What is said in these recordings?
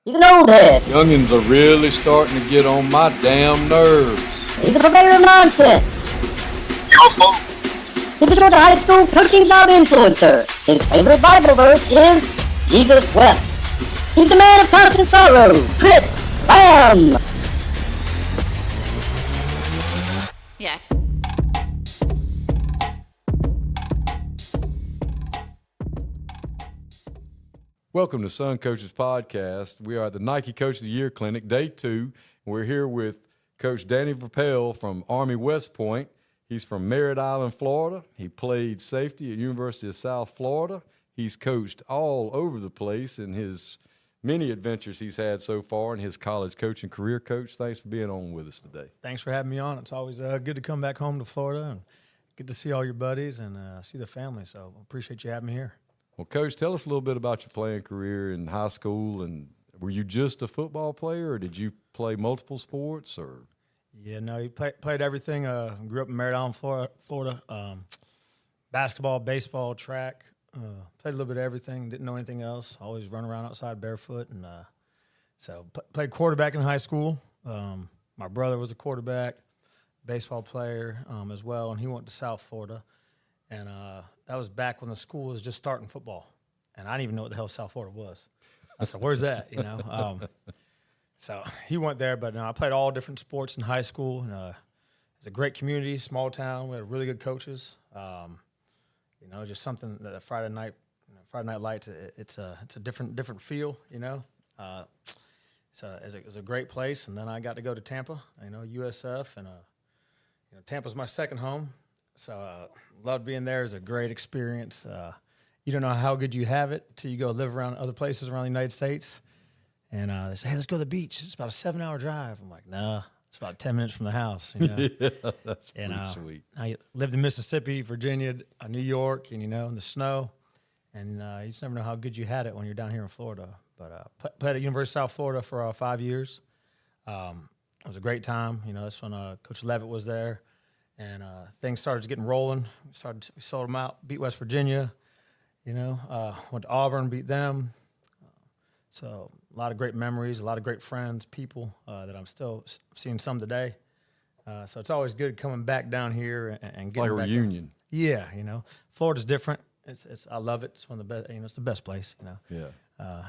He's an old head. Youngins are really starting to get on my damn nerves. He's a purveyor of nonsense. He's a Georgia high school coaching job influencer. His favorite Bible verse is, Jesus wept. He's the man of constant sorrow, Chris Lamb. Yeah. Welcome to Sun Coaches Podcast. We are at the Nike Coach of the Year Clinic, Day 2. We're here with Coach Danny Verpaele from Army West Point. He's from Merritt Island, Florida. He played safety at University of South Florida. He's coached all over the place in his many adventures he's had so far in his college coaching career. Coach, thanks for being on with us today. Thanks for having me on. It's always good to come back home to Florida and get to see all your buddies and see the family. So appreciate you having me here. Well, Coach, tell us a little bit about your playing career in high school. And were you just a football player, or did you play multiple sports? Or Yeah, no, you played everything. Grew up in Merritt Island, Florida. Basketball, baseball, track. Played a little bit of everything. Didn't know anything else. Always run around outside barefoot. And so played quarterback in high school. My brother was a quarterback, baseball player as well, and he went to South Florida. And that was back when the school was just starting football. And I didn't even know what the hell South Florida was. I said, where's that, So he went there, but no, I played all different sports in high school. And, it's a great community, small town. We had really good coaches. Just something that Friday night lights. It's a different feel. So it's a great place. And then I got to go to Tampa. USF, and Tampa's my second home. So loved being there. It's a great experience. You don't know how good you have it till you go live around other places around the United States. And they say, hey, let's go to the beach. It's about a 7-hour drive. I'm like, nah, it's about 10 minutes from the house. Yeah, that's pretty sweet. I lived in Mississippi, Virginia, New York, and, in the snow. And you just never know how good you had it when you're down here in Florida. But played at University of South Florida for 5 years. It was a great time. That's when Coach Levitt was there. And things started getting rolling. We sold them out, beat West Virginia. Went to Auburn, beat them. So a lot of great memories, a lot of great friends, people that I'm still seeing some today. So it's always good coming back down here and getting like a reunion. Yeah, Florida's different. I love it. It's one of the best. It's the best place. Yeah.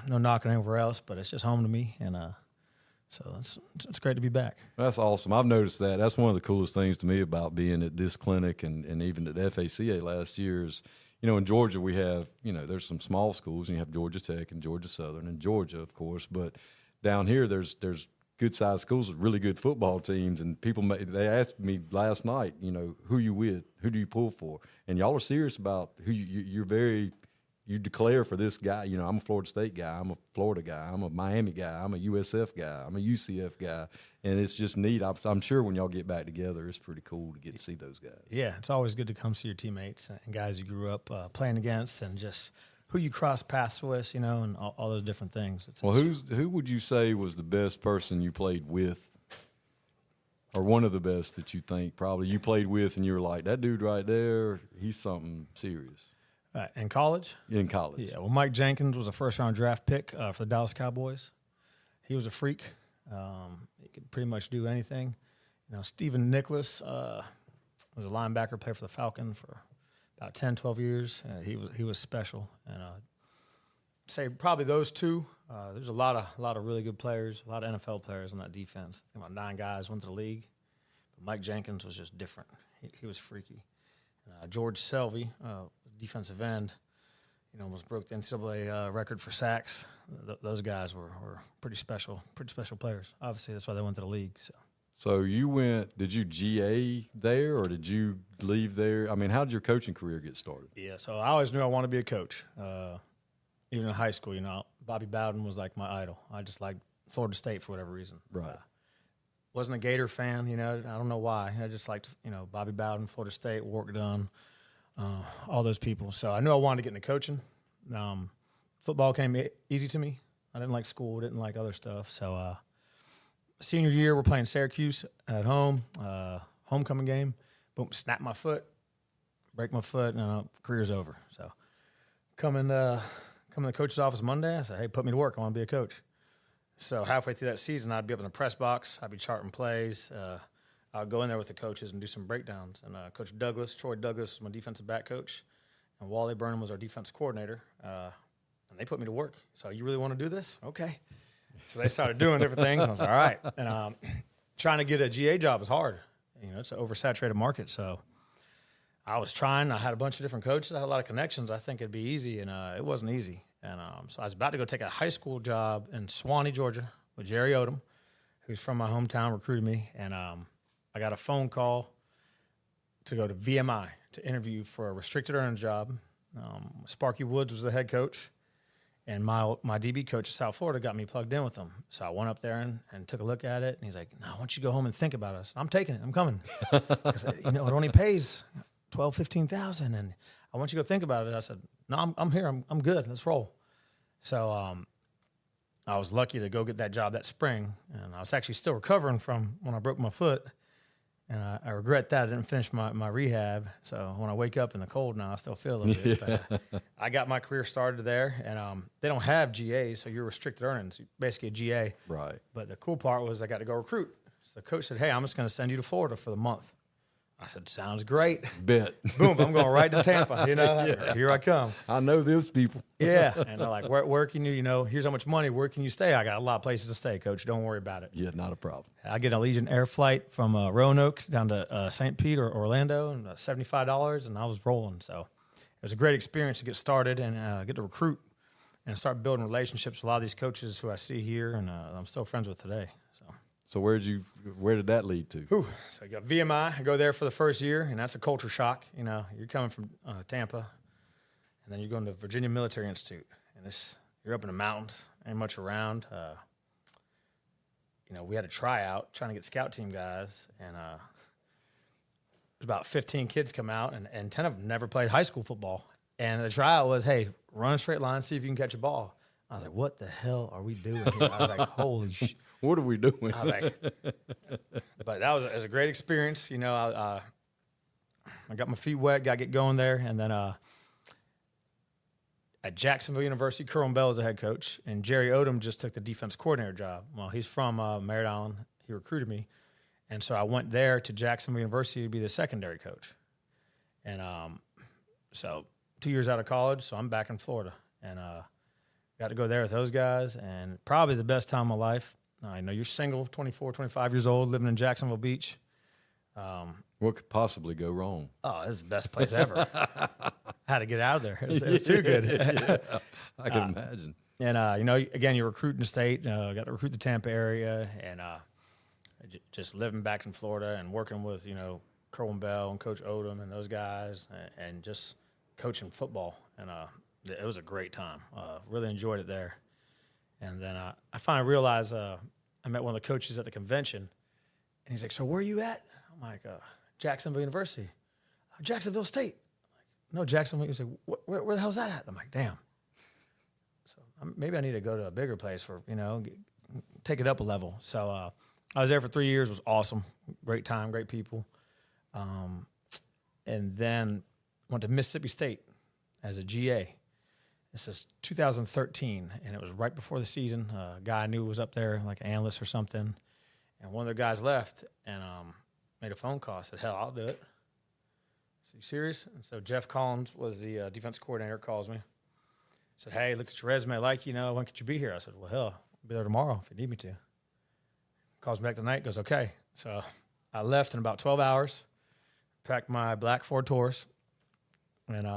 No knocking anywhere else, but it's just home to me, and so it's great to be back. That's awesome. I've noticed that. That's one of the coolest things to me about being at this clinic and even at the FACA last year is, in Georgia we have, there's some small schools, and you have Georgia Tech and Georgia Southern and Georgia, of course. But down here there's good-sized schools with really good football teams, and they asked me last night, who you with, who do you pull for? And y'all are serious about who you declare for this guy. I'm a Florida State guy. I'm a Florida guy. I'm a Miami guy. I'm a USF guy. I'm a UCF guy. And it's just neat. I'm sure when y'all get back together, it's pretty cool to get to see those guys. Yeah, it's always good to come see your teammates and guys you grew up playing against, and just who you cross paths with, and all those different things. Who would you say was the best person you played with, or one of the best that you think probably you played with and you were like, that dude right there, he's something serious? In college? In college. Yeah, well, Mike Jenkins was a first-round draft pick for the Dallas Cowboys. He was a freak. He could pretty much do anything. Stephen Nicholas was a linebacker, played for the Falcons for about 10, 12 years. He was special. And say probably those two. There's a lot of really good players, a lot of NFL players on that defense. I think about 9 guys went to the league. But Mike Jenkins was just different. He was freaky. George Selvey, defensive end, almost broke the NCAA record for sacks. Those guys were pretty special players. Obviously, that's why they went to the league. So did you GA there, or did you leave there? I mean, how did your coaching career get started? Yeah, so I always knew I wanted to be a coach. Even in high school, Bobby Bowden was like my idol. I just liked Florida State for whatever reason. Right. Wasn't a Gator fan, I don't know why. I just liked, Bobby Bowden, Florida State, Warwick Dunn, all those people. So I knew I wanted to get into coaching. Football came easy to me. I didn't like school, didn't like other stuff. So senior year, we're playing Syracuse at home, homecoming game. Boom, snap my foot, break my foot, and career's over. So come in the coach's office Monday. I said, hey, put me to work. I want to be a coach. So halfway through that season, I'd be up in the press box. I'd be charting plays. I'd go in there with the coaches and do some breakdowns. And Coach Douglas, Troy Douglas, was my defensive back coach, and Wally Burnham was our defense coordinator. And they put me to work. So, you really want to do this? Okay. So they started doing different things. And I was like, all right. And trying to get a GA job is hard. It's an oversaturated market. So I was trying. I had a bunch of different coaches. I had a lot of connections. I think it'd be easy, and it wasn't easy. And so I was about to go take a high school job in Swanee, Georgia, with Jerry Odom, who's from my hometown, recruited me. And I got a phone call to go to VMI to interview for a restricted earnings job. Sparky Woods was the head coach. And my DB coach in South Florida got me plugged in with him. So I went up there and took a look at it. And he's like, no, I want you to go home and think about us. I'm taking it. I'm coming. I said, it only pays $12,000, $15,000. And I want you to go think about it. I said, no, I'm here. I'm good. Let's roll. So I was lucky to go get that job that spring. And I was actually still recovering from when I broke my foot. And I regret that I didn't finish my rehab. So when I wake up in the cold now, I still feel a little bit. But, I got my career started there, and they don't have GAs, so you're restricted earnings, basically a GA. Right. But the cool part was I got to go recruit. So the coach said, hey, I'm just going to send you to Florida for the month. I said, sounds great. Bet. Boom, I'm going right to Tampa. Yeah. Here I come. I know those people. Yeah. And they're like, where can you, here's how much money, where can you stay? I got a lot of places to stay, coach. Don't worry about it. Yeah, not a problem. I get a Allegiant Air flight from Roanoke down to St. Pete or Orlando, and $75, and I was rolling. So it was a great experience to get started and get to recruit and start building relationships with a lot of these coaches who I see here and I'm still friends with today. So where did that lead to? So I got VMI. I go there for the first year, and that's a culture shock. You're coming from Tampa, and then you're going to Virginia Military Institute, and you're up in the mountains, ain't much around. We had a tryout trying to get scout team guys, and there's about 15 kids come out, and 10 of them never played high school football. And the tryout was, hey, run a straight line, see if you can catch a ball. I was like, what the hell are we doing here? I was like, holy shit. What are we doing? I was like, but it was a great experience. I got my feet wet, got to get going there. And then at Jacksonville University, Kerwin Bell was the head coach, and Jerry Odom just took the defense coordinator job. Well, he's from Merritt Island. He recruited me. And so I went there to Jacksonville University to be the secondary coach. And so 2 years out of college, so I'm back in Florida. And got to go there with those guys, and probably the best time of my life. I know you're single, 24, 25 years old, living in Jacksonville Beach. What could possibly go wrong? Oh, this is the best place ever. I had to get out of there. It was too good. Yeah, I can imagine. And, again, you're recruiting the state. Got to recruit the Tampa area, and just living back in Florida and working with, Kerwin Bell and Coach Odom and those guys and just coaching football. And it was a great time. Really enjoyed it there. And then I finally realized I met one of the coaches at the convention, and he's like, so where are you at? I'm like, Jacksonville University. Jacksonville State. I'm like, no, Jacksonville. He's like, where the hell's that at? I'm like, damn. So maybe I need to go to a bigger place for, take it up a level. So I was there for 3 years. It was awesome. Great time, great people. And then went to Mississippi State as a GA. This is 2013, and it was right before the season. A guy I knew was up there, like an analyst or something, and one of the guys left and made a phone call. I said, hell, I'll do it. I said, you serious? And so Jeff Collins was the defense coordinator, calls me. Said, hey, looked at your resume, like, when could you be here? I said, well, hell, I'll be there tomorrow if you need me to. Calls me back tonight, goes, okay. So I left in about 12 hours, packed my black Ford Taurus, and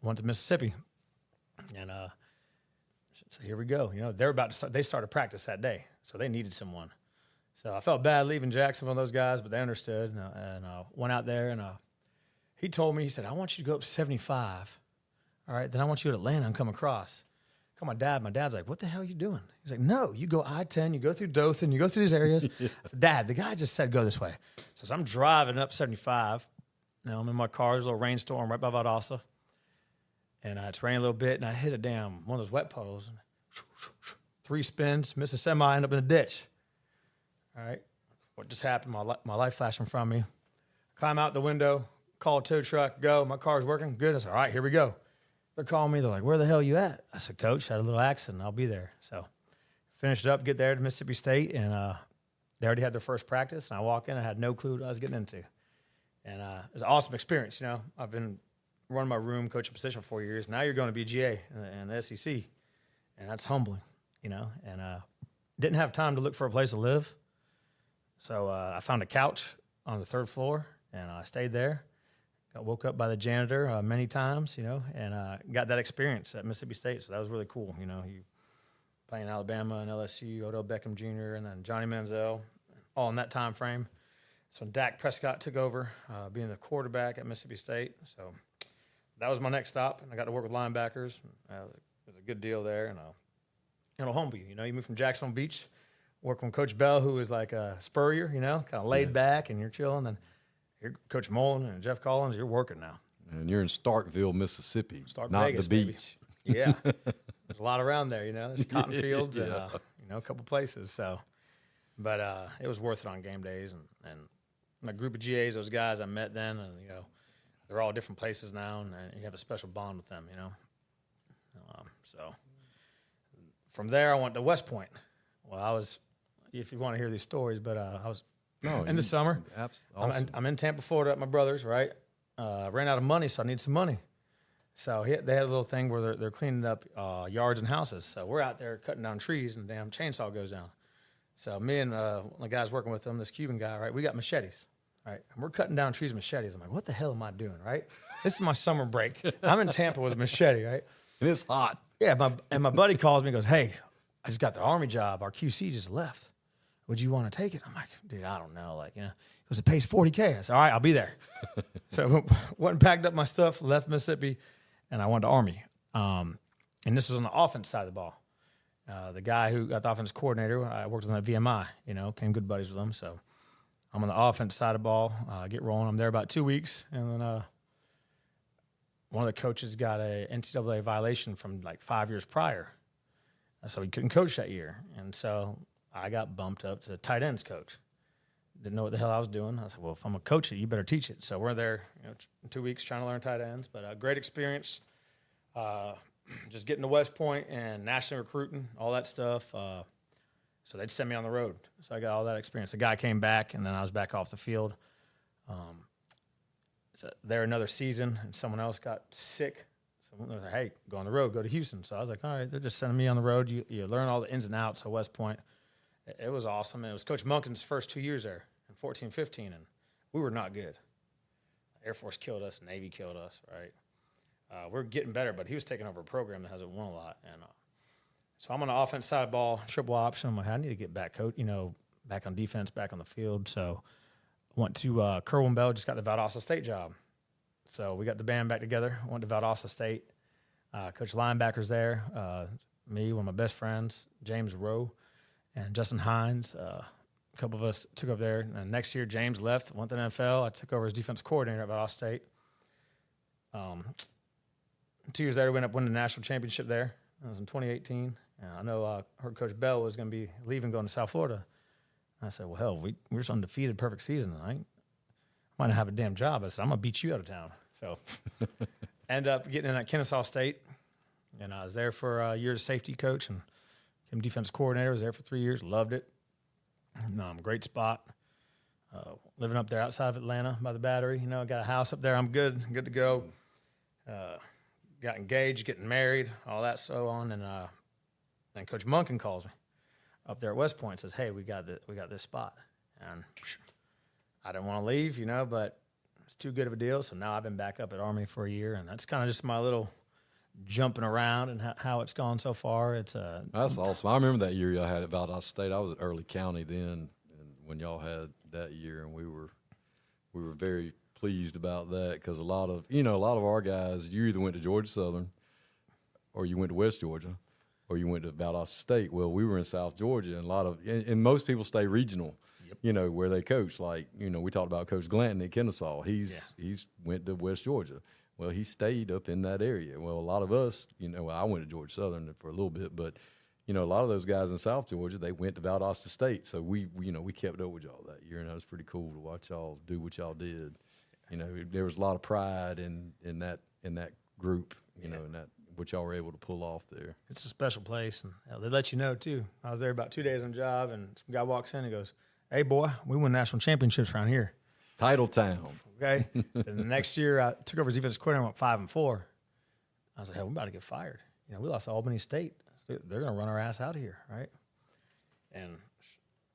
went to Mississippi. And so here we go. They're about to start. They started practice that day, so they needed someone. So I felt bad leaving Jacksonville and those guys, but they understood. And went out there, and he told me, he said, I want you to go up 75. All right, then I want you to Atlanta and come across. Call my dad. My dad's like, what the hell are you doing? He's like, no, you go I-10, you go through Dothan, you go through these areas. Yeah. I said, Dad, the guy just said go this way. So as I'm driving up 75, I'm in my car. There's a little rainstorm right by Valdosta. And it's raining a little bit, and I hit one of those wet puddles. 3 spins, miss a semi, end up in a ditch. All right, what just happened? My life flashed in front of me. Climb out the window, call a tow truck, go. My car's working, good. I said, all right, here we go. They're calling me. They're like, where the hell are you at? I said, Coach, had a little accident. I'll be there. So finished up, get there to Mississippi State, and they already had their first practice. And I walk in, I had no clue what I was getting into. And it was an awesome experience. You know, I've been running my room, coaching position for 4 years. Now you're going to BGA and the SEC, and that's humbling, you know. And didn't have time to look for a place to live. So I found a couch on the 3rd floor, and I stayed there. Got woke up by the janitor many times, you know, and got that experience at Mississippi State. So that was really cool, you know. You playing Alabama and LSU, Odell Beckham Jr., and then Johnny Manziel, all in that time frame. So Dak Prescott took over being the quarterback at Mississippi State. So that was my next stop, and I got to work with linebackers. It was a good deal there, and it'll humble you. You know, you move from Jacksonville Beach, working with Coach Bell, who was like a Spurrier, you know, kind of laid back, and you're chilling. And you're Coach Mullen and Jeff Collins, you're working now. And you're in Starkville, Mississippi, not Vegas, the beach. Baby. Yeah. There's a lot around there, you know. There's cotton fields and, you know, a couple places. So, but it was worth it on game days. And my group of GAs, those guys I met then, and, you know, they're all different places now, and you have a special bond with them, you know. So from there, I went to West Point. Well, I was, if you want to hear these stories, but I was in the summer. Awesome. I'm in Tampa, Florida at my brother's, right? Ran out of money, so I need some money. So they had a little thing where they're cleaning up yards and houses. So we're out there cutting down trees, and the damn chainsaw goes down. So me and one of the guys working with them, this Cuban guy, right, we got machetes, right? And we're cutting down trees with machetes. I'm like, what the hell am I doing, right? This is my summer break. I'm in Tampa with a machete, right? And it's hot. Yeah, my buddy calls me and goes, hey, I just got the Army job. Our QC just left. Would you want to take it? I'm like, dude, I don't know. Like, you know, he goes, it pays $40K. I said, all right, I'll be there. So went and packed up my stuff, left Mississippi, and I went to Army. And this was on the offense side of the ball. The guy who got the offense coordinator, I worked with him at VMI, you know, became good buddies with him. So I'm on the offense side of the ball, get rolling. I'm there about 2 weeks. And then one of the coaches got a NCAA violation from like 5 years prior. So he couldn't coach that year. And so I got bumped up to tight ends coach. Didn't know what the hell I was doing. I said, well, if I'm going to coach it, you better teach it. So we're there, you know, 2 weeks trying to learn tight ends. But a great experience. Just getting to West Point and nationally recruiting, all that stuff. So they'd send me on the road. So I got all that experience. The guy came back, and then I was back off the field. So there another season, and someone else got sick. So they was like, hey, go on the road, go to Houston. So I was like, all right, they're just sending me on the road. You learn all the ins and outs of West Point. It was awesome. And it was Coach Monken's first 2 years there in 14, 15, and we were not good. Air Force killed us, Navy killed us, right? We're getting better, but he was taking over a program that hasn't won a lot. And so I'm on the offense side of the ball, triple option. I'm like, I need to get back, coach, you know, back on defense, back on the field. So went to Kerwin Bell, just got the Valdosta State job. So we got the band back together, went to Valdosta State. Coach linebackers there, me, one of my best friends, James Rowe, and Justin Hines. A couple of us took over there. And next year, James left, went to the NFL. I took over as defense coordinator at Valdosta State. 2 years later, we ended up winning the national championship there. That was in 2018. And I know I heard Coach Bell was going to be leaving, going to South Florida. And I said, well, hell, we're just undefeated, perfect season. I might not have a damn job. I said, I'm going to beat you out of town. So ended up getting in at Kennesaw State. And I was there for a year as safety coach and became defense coordinator. I was there for 3 years, loved it. Great spot. Living up there outside of Atlanta by the Battery. You know, got a house up there. I'm good to go. Got engaged, getting married, all that so on. And then Coach Monken calls me up there at West Point and says, hey, we got this spot. And I didn't want to leave, you know, but it's too good of a deal. So now I've been back up at Army for a year, and that's kind of just my little jumping around and how it's gone so far. It's That's awesome. I remember that year y'all had at Valdosta State. I was at Early County then, and when y'all had that year, and we were very pleased about that because a lot of our guys, you either went to Georgia Southern, or you went to West Georgia, or you went to Valdosta State. Well, we were in South Georgia, and most people stay regional. Yep. You know, where they coach. Like, you know, we talked about Coach Glanton at Kennesaw. He's went to West Georgia. Well, he stayed up in that area. Well, a lot of us, you know, I went to Georgia Southern for a little bit, but, you know, a lot of those guys in South Georgia, they went to Valdosta State. So we kept up with y'all that year, and it was pretty cool to watch y'all do what y'all did. You know, there was a lot of pride in that group, you know, in that what y'all were able to pull off there. It's a special place, and they let you know too. I was there about 2 days on the job, and some guy walks in and goes, "Hey, boy, we won national championships around here." Title town. Okay. Then the next year, I took over as defensive coordinator. I went 5-4. I was like, "Hey, we're about to get fired. We lost to Albany State. They're going to run our ass out of here, right?" And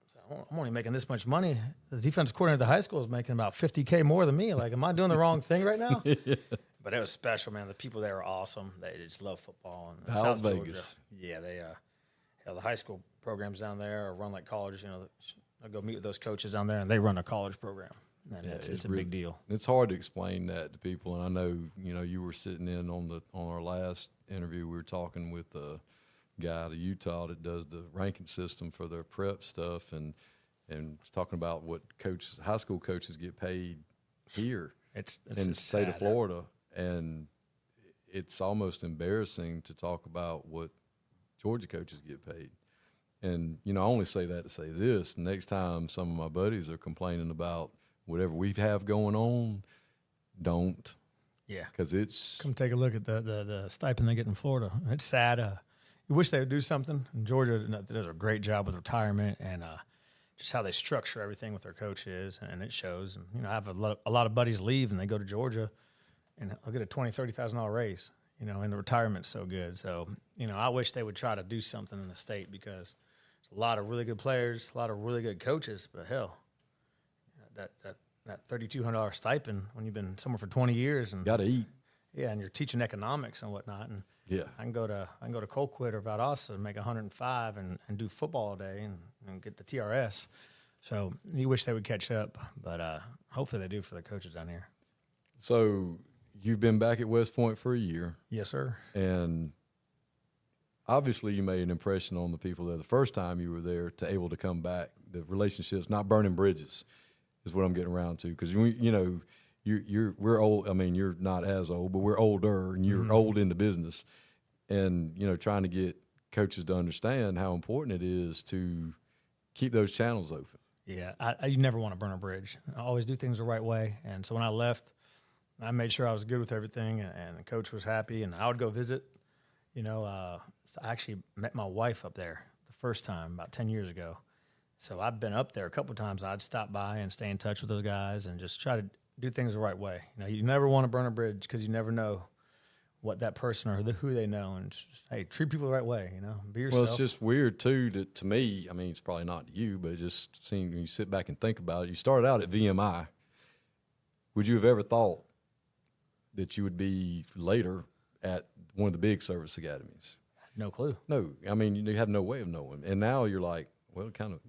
so I'm only making this much money. The defensive coordinator at the high school is making about $50K more than me. Like, am I doing the wrong thing right now? Yeah. But it was special, man. The people there are awesome. They just love football. And South South Vegas. Georgia, yeah, they the high school programs down there are run like colleges. I go meet with those coaches down there, and they run a college program. And it's a big deal. It's hard to explain that to people, and I know you were sitting in on our last interview. We were talking with a guy out of Utah that does the ranking system for their prep stuff, and talking about what high school coaches get paid here in the state of Florida, and it's almost embarrassing to talk about what Georgia coaches get paid. And I only say that to say this: next time some of my buddies are complaining about whatever we have going on, don't. Yeah. Because it's... Come take a look at the stipend they get in Florida. It's sad. You wish they would do something. And Georgia does a great job with retirement and just how they structure everything with their coaches, and it shows. And, I have a lot of buddies leave, and they go to Georgia, and I'll get a $20,000, $30,000 raise, and the retirement's so good. So, I wish they would try to do something in the state because there's a lot of really good players, a lot of really good coaches, but hell, that $3,200 stipend when you've been somewhere for 20 years and got to eat. Yeah, and you're teaching economics and whatnot, and yeah, I can go to Colquitt or Valdosta and make $105 and do football all day and get the TRS. So you wish they would catch up, but hopefully they do for the coaches down here. So you've been back at West Point for a year. Yes, sir. And obviously you made an impression on the people there the first time you were there to able to come back. The relationships, not burning bridges, is what I'm getting around to. Because, we're old. I mean, you're not as old, but we're older, and you're old in the business. And, trying to get coaches to understand how important it is to keep those channels open. Yeah, you never want to burn a bridge. I always do things the right way. And so when I left, I made sure I was good with everything, and the coach was happy, and I would go visit. I actually met my wife up there the first time about 10 years ago. So I've been up there a couple of times. I'd stop by and stay in touch with those guys and just try to do things the right way. You never want to burn a bridge because you never know what that person or who they know. And just, hey, treat people the right way, be yourself. Well, it's just weird, too, that to me, I mean, it's probably not to you, but it just seems when you sit back and think about it, you started out at VMI. Would you have ever thought that you would be later at one of the big service academies? No clue. No. I mean, you have no way of knowing. And now you're like, well, kind of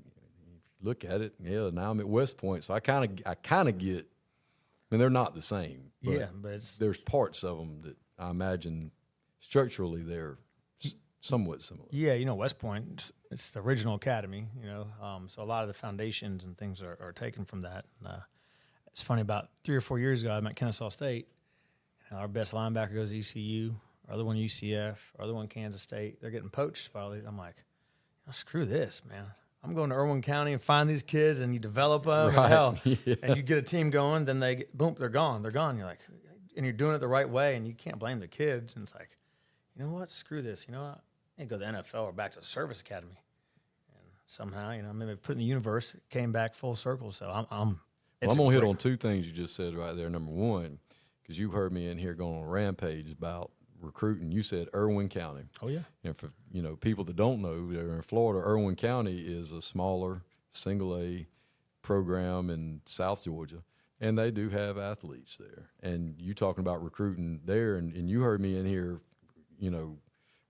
look at it. Yeah, now I'm at West Point, so I kind of get. I mean, they're not the same. But but there's parts of them that I imagine structurally they're somewhat similar. Yeah, West Point, it's the original academy. So a lot of the foundations and things are taken from that. It's funny. About 3 or 4 years ago, I'm at Kennesaw State. Our best linebacker goes to ECU. Our other one UCF. Our other one Kansas State. They're getting poached by all these. I'm like, screw this, man. I'm going to Irwin County and find these kids, and you develop them, right. And you get a team going. Then they're gone. They're gone. You're like, and you're doing it the right way, and you can't blame the kids. And it's like, you know what? Screw this. You know what? I need to go to the NFL or back to the service academy. And somehow, maybe put in the universe, it came back full circle. So I'm going to hit on two things you just said right there. Number one, because you heard me in here going on a rampage about recruiting. You said Irwin County. Oh yeah. And for people that don't know, they're in Florida. Irwin County is a smaller single A program in South Georgia, and they do have athletes there. And you talking about recruiting there, and you heard me in here,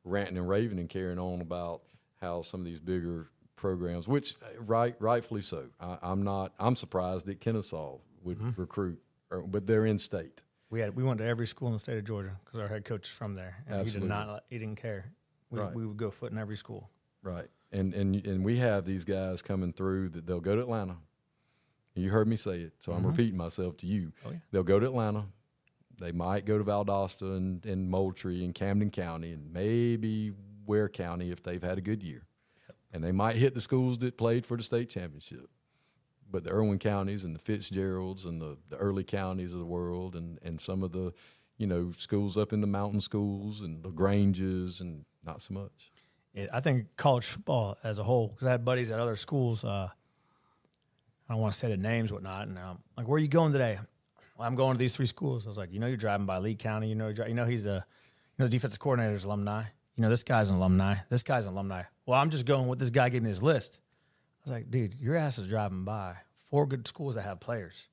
ranting and raving and carrying on about how some of these bigger programs, which rightfully so. I'm surprised that Kennesaw would recruit, but they're in state. We went to every school in the state of Georgia because our head coach is from there, and Absolutely. he didn't care. We would go foot in every school. Right, and we have these guys coming through that they'll go to Atlanta. You heard me say it, so I'm repeating myself to you. Oh, yeah. They'll go to Atlanta. They might go to Valdosta and Moultrie and Camden County and maybe Ware County if they've had a good year. Yep. And they might hit the schools that played for the state championship. But the Irwin counties and the Fitzgeralds and the early counties of the world and some of the, schools up in the mountain schools and LaGranges and not so much. I think college football as a whole, because I had buddies at other schools. I don't want to say the names, whatnot. And like, where are you going today? Well, I'm going to these 3 schools. I was like, you're driving by Lee County. He's the defensive coordinator's alumni. This guy's an alumni. This guy's an alumni. Well, I'm just going with this guy gave me his list. I was like, dude, your ass is driving by 4 good schools that have players.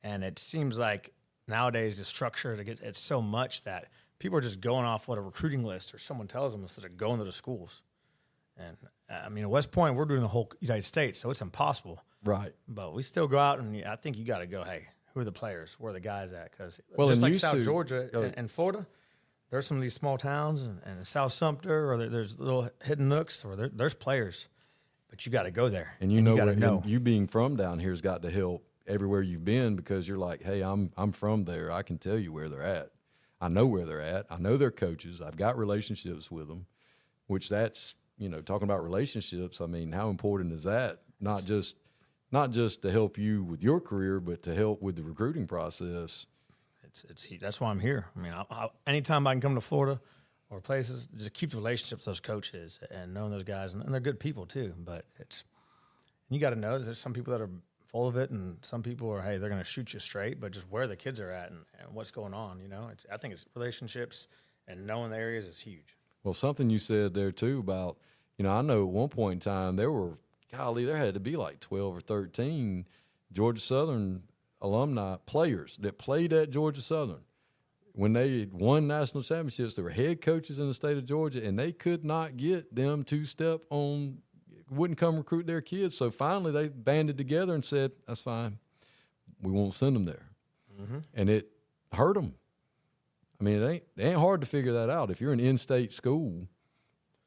And it seems like nowadays the structure, it's so much that people are just going off what a recruiting list or someone tells them instead of going to the schools. And, at West Point, we're doing the whole United States, so it's impossible. Right. But we still go out, and I think you got to go, hey, who are the players? Where are the guys at? Because just like South Georgia and Florida, there's some of these small towns and South Sumter, or there's little hidden nooks, or there's players. But you got to go there. And you being from down here has got to help everywhere you've been, because you're like, hey, I'm from there. I can tell you where they're at. I know where they're at. I know their coaches. I've got relationships with them, which that's, talking about relationships. How important is that? Not just to help you with your career, but to help with the recruiting process. That's why I'm here. Anytime I can come to Florida or places, just keep the relationships with those coaches and knowing those guys, and they're good people too. But you got to know there's some people that are full of it, and some people are, hey, they're going to shoot you straight, but just where the kids are at and what's going on. I think it's relationships and knowing the areas is huge. Well, something you said there too about, I know at one point in time there had to be like 12 or 13 Georgia Southern alumni players that played at Georgia Southern. When they won national championships, there were head coaches in the state of Georgia, and they could not get them to step on, wouldn't come recruit their kids. So finally they banded together and said, that's fine. We won't send them there. Mm-hmm. And it hurt them. It ain't hard to figure that out. If you're an in-state school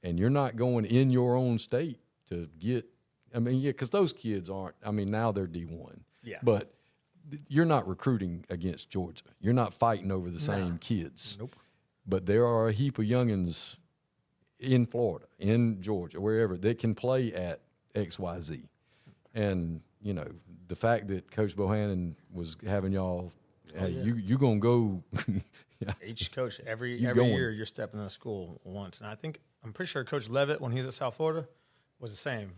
and you're not going in your own state to get because those kids aren't, now they're D1. Yeah. But you're not recruiting against Georgia. You're not fighting over the same kids. Nope. But there are a heap of youngins in Florida, in Georgia, wherever, that can play at XYZ. And, the fact that Coach Bohannon was having y'all, you going to go. Yeah. Each coach, every year you're stepping in the school once. And I'm pretty sure Coach Levitt, when he was at South Florida, was the same.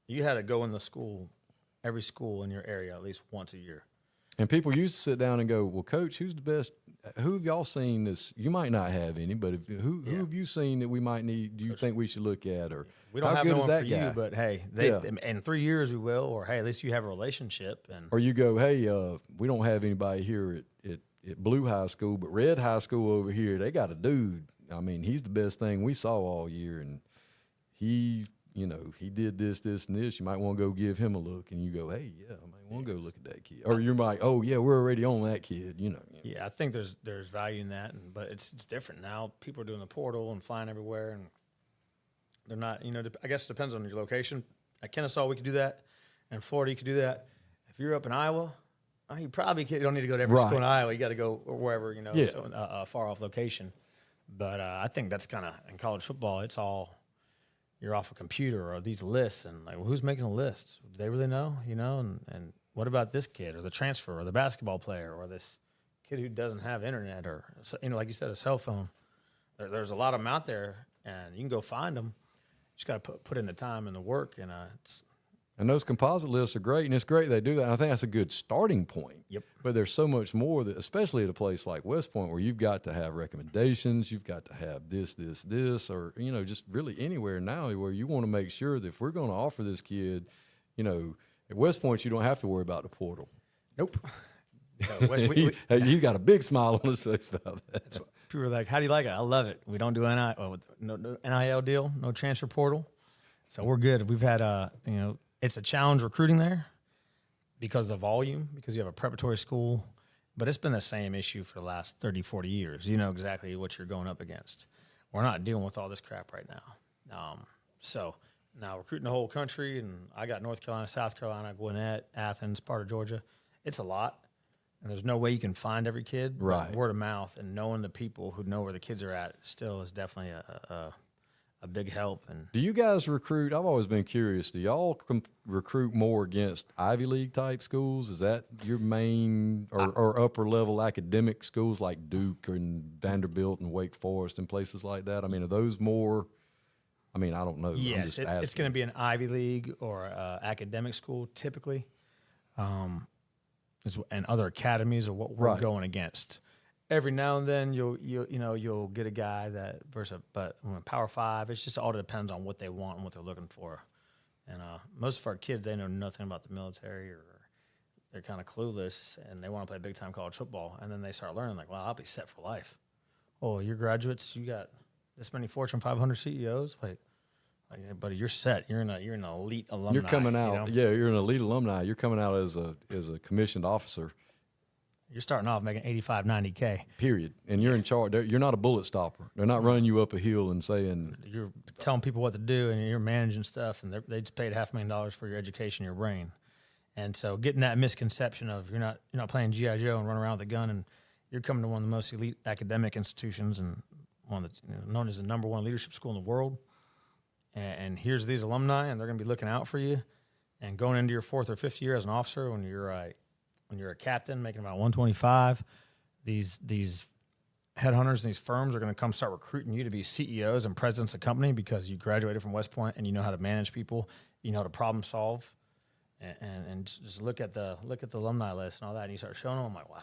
You had to go in the school, every school in your area at least once a year. And people used to sit down and go, well, Coach, who's the best? Who have y'all seen this? You might not have any, but who have you seen that we might need? Do you think we should look at? Or we don't have no one for you, but hey, Yeah. in 3 years we will. Or hey, at least you have a relationship. Or you go, hey, we don't have anybody here at Blue High School, but Red High School over here, they got a dude. He's the best thing we saw all year, and he did this, and this. You might want to go give him a look, and you go, hey, yeah, I might want to go look at that kid. Or you're like, oh, yeah, we're already on that kid, Yeah, I think there's value in that, but it's different now. People are doing the portal and flying everywhere, and they're not, I guess it depends on your location. At Kennesaw, we could do that. In Florida, you could do that. If you're up in Iowa, you probably don't need to go to every school in Iowa. You got to go wherever, so a far-off location. But I think that's kind of, in college football, it's all – you're off a computer or these lists, and like, well, who's making the list? Do they really know? And what about this kid or the transfer or the basketball player or this kid who doesn't have internet or like you said, a cell phone? There's a lot of them out there, and you can go find them. You just got to put in the time and the work, and those composite lists are great, and it's great they do that. And I think that's a good starting point. Yep. But there's so much more that, especially at a place like West Point, where you've got to have recommendations, you've got to have this, or just really anywhere now where you want to make sure that if we're going to offer this kid, at West Point you don't have to worry about the portal. Nope. He's got a big smile on his face about that. People are like, how do you like it? I love it. We don't do no NIL deal, no transfer portal, so we're good. We've had it's a challenge recruiting there because of the volume, because you have a preparatory school, but it's been the same issue for the last 30, 40 years. You know exactly what you're going up against. We're not dealing with all this crap right now. So now recruiting the whole country, and I got North Carolina, South Carolina, Gwinnett, Athens, part of Georgia. It's a lot, and there's no way you can find every kid. Right. Word of mouth and knowing the people who know where the kids are at still is definitely a a big help. And do you guys recruit? I've always been curious. Do y'all recruit more against Ivy League type schools? Is that your main or upper level academic schools like Duke and Vanderbilt and Wake Forest and places like that? I mean, are those more? I mean, I don't know. yes, it's going to be an Ivy League or academic school typically, and other academies are what we're going against. Every now and then you'll get a guy that but Power 5, it's just all depends on what they want and what they're looking for. And most of our kids, they know nothing about the military, or they're kind of clueless, and they want to play big time college football. And then they start learning, like, wow, I'll be set for life. Oh, you're graduates, you got this many Fortune 500 CEOs. Like, buddy, you're set. You're an elite alumni. You're coming out, you're an elite alumni. You're coming out as a commissioned officer. You're starting off making $85,000-$90K. Period. And you're in charge. You're not a bullet stopper. They're not running you up a hill and saying you're telling people what to do, and you're managing stuff, and they just paid $500,000 for your education, your brain. And so getting that misconception of you're not playing G.I. Joe and running around with a gun, and you're coming to one of the most elite academic institutions and one that's known as the number one leadership school in the world. And here's these alumni, and they're going to be looking out for you. And going into your 4th or 5th year as an officer, when you're a captain making about 125, these headhunters and these firms are going to come start recruiting you to be CEOs and presidents of company because you graduated from West Point and you know how to manage people, you know how to problem solve, and just look at the alumni list and all that, and you start showing them. I'm like, wow,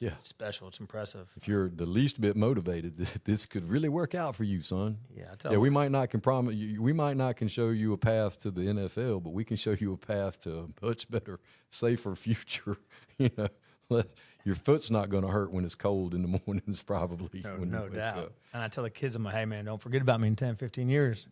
yeah, it's special, it's impressive. If you're the least bit motivated, this could really work out for you, son. Yeah, we might not can show you a path to the NFL, but we can show you a path to a much better, safer future. Your foot's not going to hurt when it's cold in the mornings, probably. No doubt. Up. And I tell the kids, I'm like, hey, man, don't forget about me in 10, 15 years.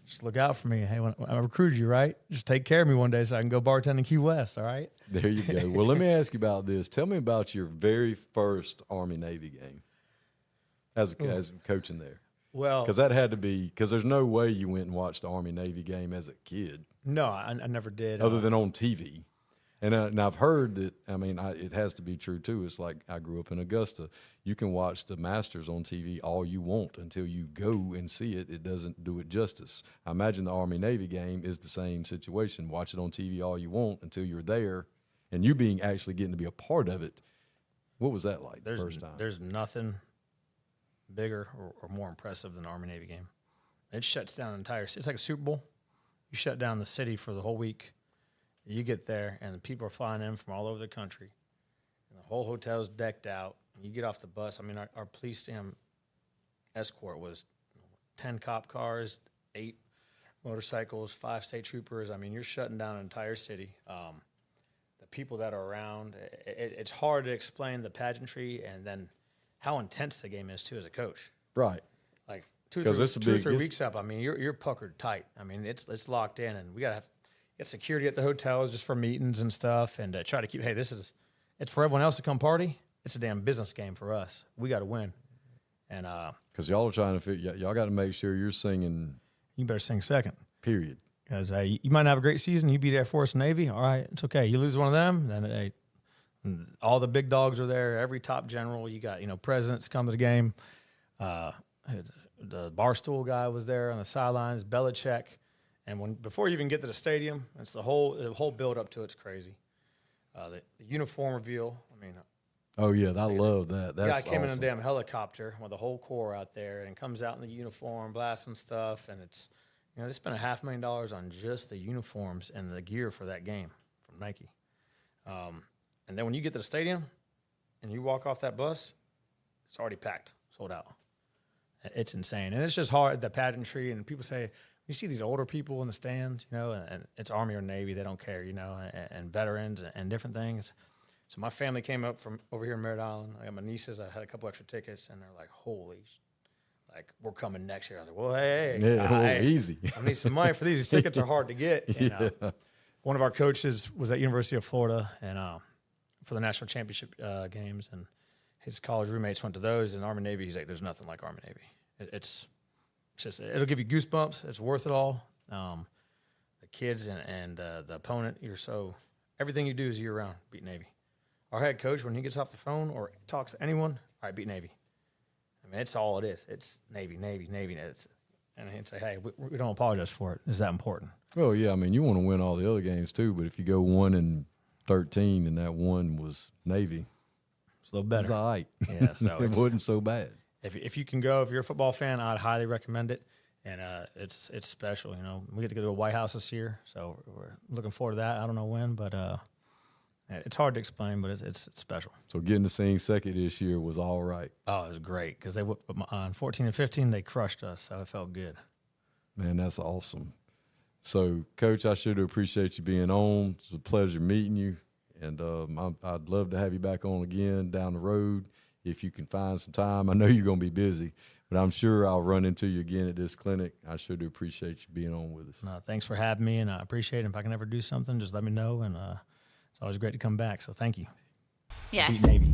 Just look out for me. Hey, when I recruited you, right? Just take care of me one day so I can go bartend in Key West, all right? There you go. Well, let me ask you about this. Tell me about your very first Army-Navy game as coaching there. Well, because that had to be – because there's no way you went and watched the Army-Navy game as a kid. No, I never did. Other than on TV. And I've heard that, it has to be true, too. It's like I grew up in Augusta. You can watch the Masters on TV all you want until you go and see it. It doesn't do it justice. I imagine the Army-Navy game is the same situation. Watch it on TV all you want until you're there, and you actually getting to be a part of it. What was that like the first time? There's nothing bigger or more impressive than the Army-Navy game. It shuts down an entire city. It's like a Super Bowl. You shut down the city for the whole week. You get there, and the people are flying in from all over the country. And the whole hotel's decked out. You get off the bus. Our police escort was 10 cop cars, 8 motorcycles, 5 state troopers. You're shutting down an entire city. The people that are around, it's hard to explain the pageantry and then how intense the game is, too, as a coach. Right. Like two or three weeks up, you're puckered tight. It's locked in, and we got to have get security at the hotels just for meetings and stuff, and try to keep. Hey, it's for everyone else to come party. It's a damn business game for us. We got to win, and because y'all are trying to y'all got to make sure you're singing. You better sing second. Period. Because you might not have a great season. You beat Air Force and Navy. All right, it's okay. You lose one of them, then all the big dogs are there. Every top general. You got presidents come to the game. The Barstool guy was there on the sidelines. Belichick. And before you even get to the stadium, it's the whole build up to it's crazy. The uniform reveal. Oh yeah, I love that. That's guy came awesome. in a damn helicopter with the whole corps out there, and comes out in the uniform, blasting stuff, and it's they spent $500,000 on just the uniforms and the gear for that game from Nike. And then when you get to the stadium, and you walk off that bus, it's already packed, sold out. It's insane, and it's just hard the pageantry. And people say. You see these older people in the stands, and it's Army or Navy. They don't care, and veterans and different things. So my family came up from over here in Merritt Island. I got my nieces. I had a couple extra tickets, and they're like, holy, we're coming next year. I was like, well, hey, easy. I need some money for these. These tickets are hard to get. And, one of our coaches was at University of Florida and for the national championship games, and his college roommates went to those. And Army Navy, he's like, there's nothing like Army Navy. It's just it'll give you goosebumps. It's worth it all. The kids and the opponent, everything you do is year round. Beat Navy. Our head coach, when he gets off the phone or talks to anyone, all right, beat Navy. It's all it is. It's Navy, Navy, Navy. And he'd say, hey, we don't apologize for it. Is that important? Oh, yeah. I mean, you want to win all the other games too, but if you go 1-13 and that one was Navy, It's a little better. it's all right. Yeah, so it wasn't so bad. If you can go, if you're a football fan, I'd highly recommend it. And it's special, you know. We get to go to a White House this year, so we're looking forward to that. I don't know when, but it's hard to explain, but it's special. So getting to sing second this year was all right. Oh, it was great because they on 14 and 15 they crushed us, so it felt good. Man, that's awesome. So, Coach, I sure do appreciate you being on. It's a pleasure meeting you, and I'd love to have you back on again down the road if you can find some time. I know you're going to be busy, but I'm sure I'll run into you again at this clinic. I sure do appreciate you being on with us. No, thanks for having me, and I appreciate it. If I can ever do something, just let me know, and it's always great to come back. So thank you. Yeah. Beat Navy.